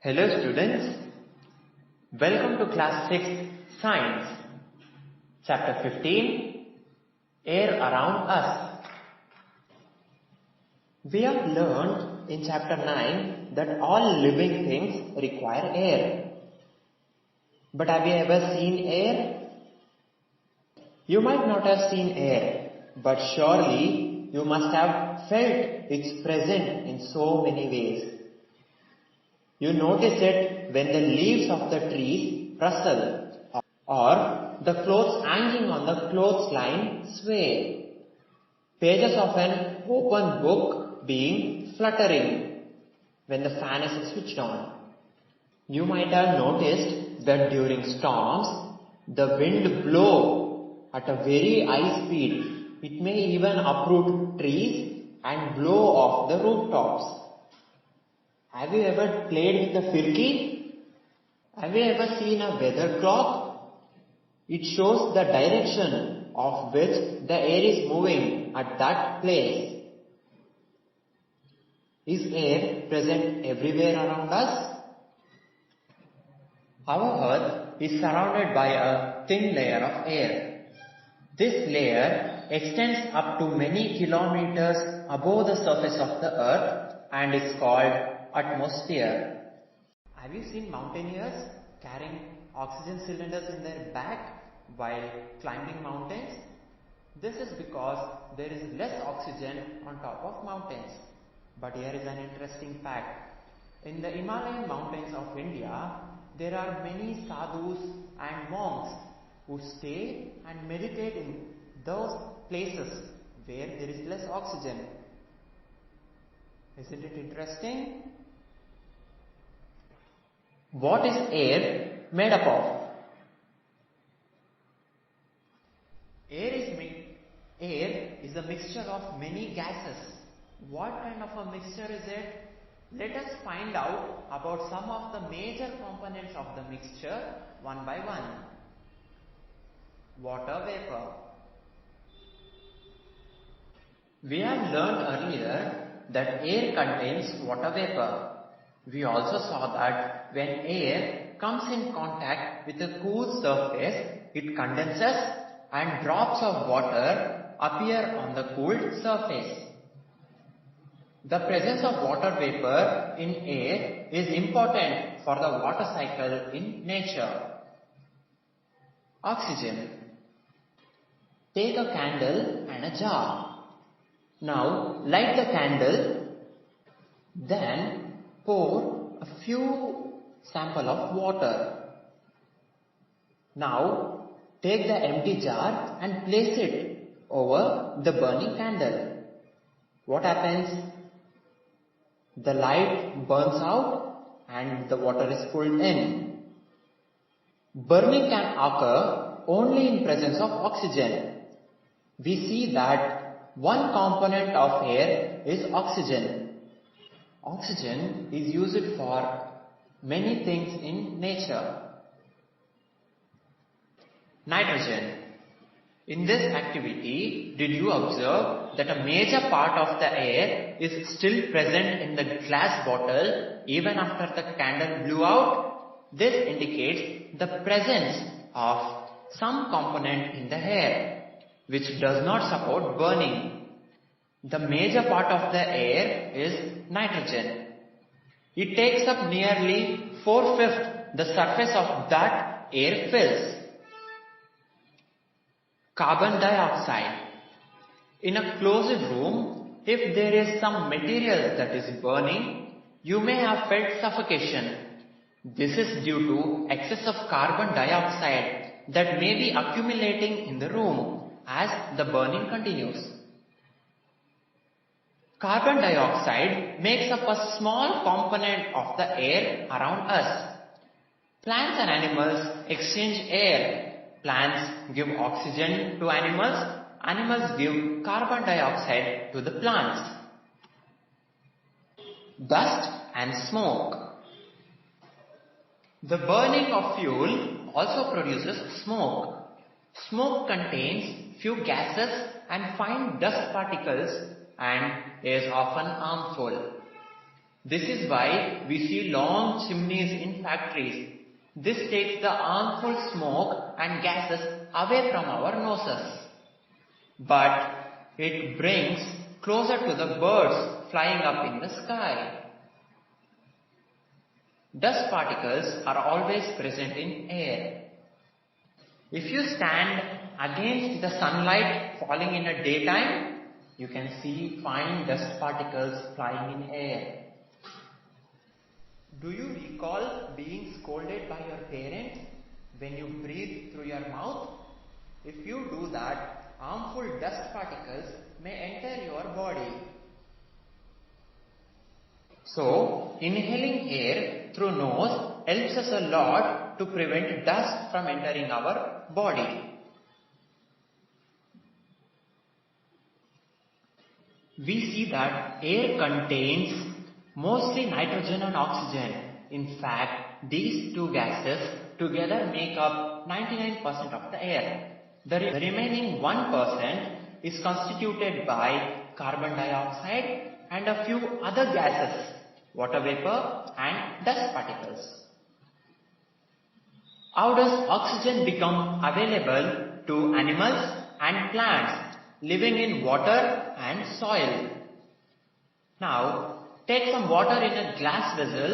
Hello students, welcome to class 6 Science, chapter 15, Air Around Us. We have learned in chapter 9 that all living things require air. But have you ever seen air? You might not have seen air, but surely you must have felt its presence in so many ways. You notice it when the leaves of the trees rustle or the clothes hanging on the clothesline sway. Pages of an open book being fluttering when the fan is switched on. You might have noticed that during storms, the wind blows at a very high speed. It may even uproot trees and blow off the rooftops. Have you ever played with a firki? Have you ever seen a weather clock? It shows the direction of which the air is moving at that place. Is air present everywhere around us? Our Earth is surrounded by a thin layer of air. This layer extends up to many kilometers above the surface of the Earth and is called atmosphere. Have you seen mountaineers carrying oxygen cylinders in their back while climbing mountains? This is because there is less oxygen on top of mountains. But here is an interesting fact. In the Himalayan mountains of India, there are many sadhus and monks who stay and meditate in those places where there is less oxygen. Isn't it interesting? What is air made up of? Air is a mixture of many gases. What kind of a mixture is it? Let us find out about some of the major components of the mixture one by one. Water vapor. We have learned earlier that air contains water vapor. We also saw that when air comes in contact with a cool surface, it condenses and drops of water appear on the cooled surface. The presence of water vapor in air is important for the water cycle in nature. Oxygen. Take a candle and a jar. Now light the candle, then pour a few samples of water. Now take the empty jar and place it over the burning candle. What happens? The light burns out and the water is pulled in. Burning can occur only in presence of oxygen. We see that one component of air is oxygen. Oxygen is used for many things in nature. Nitrogen. In this activity, did you observe that a major part of the air is still present in the glass bottle even after the candle blew out? This indicates the presence of some component in the air which does not support burning. The major part of the air is nitrogen. It takes up nearly 4/5 the surface of that air fills. Carbon dioxide. In a closed room, if there is some material that is burning, you may have felt suffocation. This is due to excess of carbon dioxide that may be accumulating in the room as the burning continues. Carbon dioxide makes up a small component of the air around us. Plants and animals exchange air. Plants give oxygen to animals. Animals give carbon dioxide to the plants. Dust and smoke. The burning of fuel also produces smoke. Smoke contains few gases and fine dust particles and is often harmful. This is why we see long chimneys in factories. This takes the harmful smoke and gases away from our noses. But it brings closer to the birds flying up in the sky. Dust particles are always present in air. If you stand against the sunlight falling in a daytime, you can see fine dust particles flying in air. Do you recall being scolded by your parents when you breathe through your mouth? If you do that, harmful dust particles may enter your body. So, inhaling air through nose helps us a lot to prevent dust from entering our body. We see that air contains mostly nitrogen and oxygen. In fact, these two gases together make up 99% of the air. The remaining 1% is constituted by carbon dioxide and a few other gases, water vapor and dust particles. How does oxygen become available to animals and plants living in water and soil? Now, take some water in a glass vessel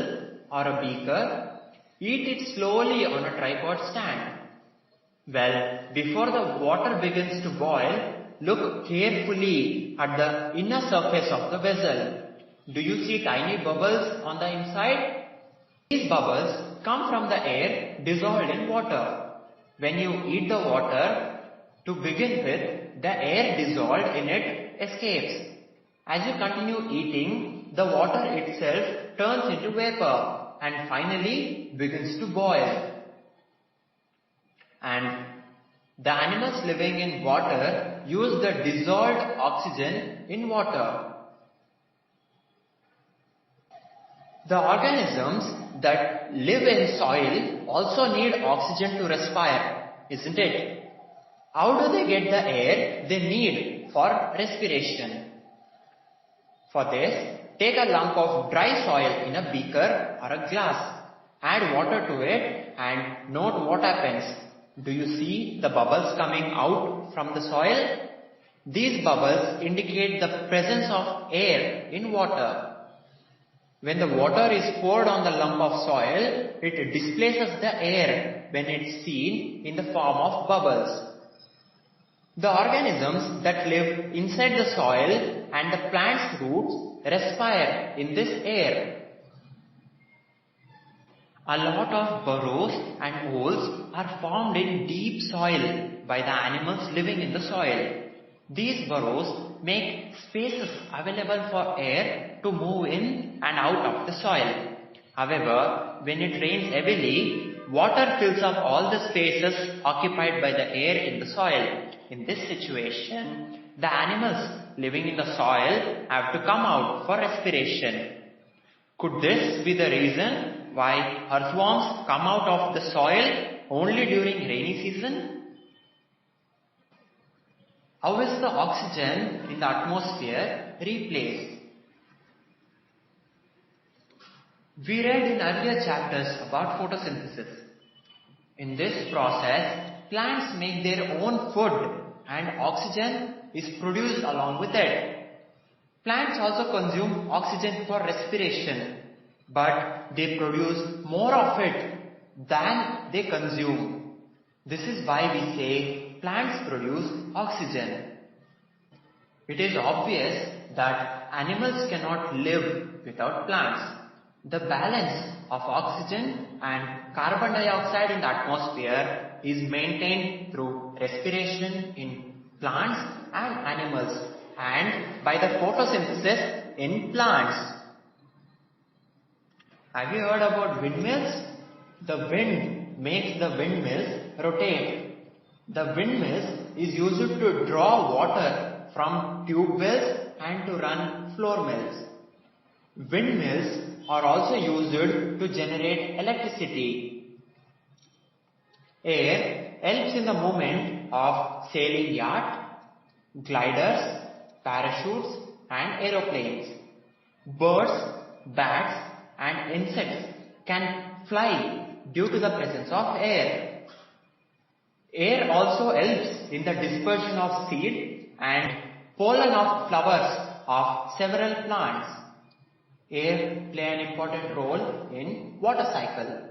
or a beaker. Eat it slowly on a tripod stand. Well, before the water begins to boil, look carefully at the inner surface of the vessel. Do you see tiny bubbles on the inside? These bubbles come from the air dissolved in water. When you eat the water, to begin with, the air dissolved in it escapes. As you continue eating, the water itself turns into vapor and finally begins to boil. And the animals living in water use the dissolved oxygen in water. The organisms that live in soil also need oxygen to respire, isn't it? How do they get the air they need for respiration? For this, take a lump of dry soil in a beaker or a glass. Add water to it and note what happens. Do you see the bubbles coming out from the soil? These bubbles indicate the presence of air in water. When the water is poured on the lump of soil, it displaces the air when it's seen in the form of bubbles. The organisms that live inside the soil and the plant's roots respire in this air. A lot of burrows and holes are formed in deep soil by the animals living in the soil. These burrows make spaces available for air to move in and out of the soil. However, when it rains heavily, water fills up all the spaces occupied by the air in the soil. In this situation, the animals living in the soil have to come out for respiration. Could this be the reason why earthworms come out of the soil only during rainy season? How is the oxygen in the atmosphere replaced? We read in earlier chapters about photosynthesis. In this process, plants make their own food and oxygen is produced along with it. Plants also consume oxygen for respiration, but they produce more of it than they consume. This is why we say plants produce oxygen. It is obvious that animals cannot live without plants. The balance of oxygen and carbon dioxide in the atmosphere is maintained through respiration in plants and animals and by the photosynthesis in plants. Have you heard about windmills? The wind makes the windmills rotate. The windmills is used to draw water from tube wells and to run floor mills. Windmills are also used to generate electricity. Air helps in the movement of sailing yacht, gliders, parachutes and aeroplanes. Birds bats and insects can fly due to the presence of air. Air also helps in the dispersion of seed and pollen of flowers of several plants. Air play an important role in water cycle.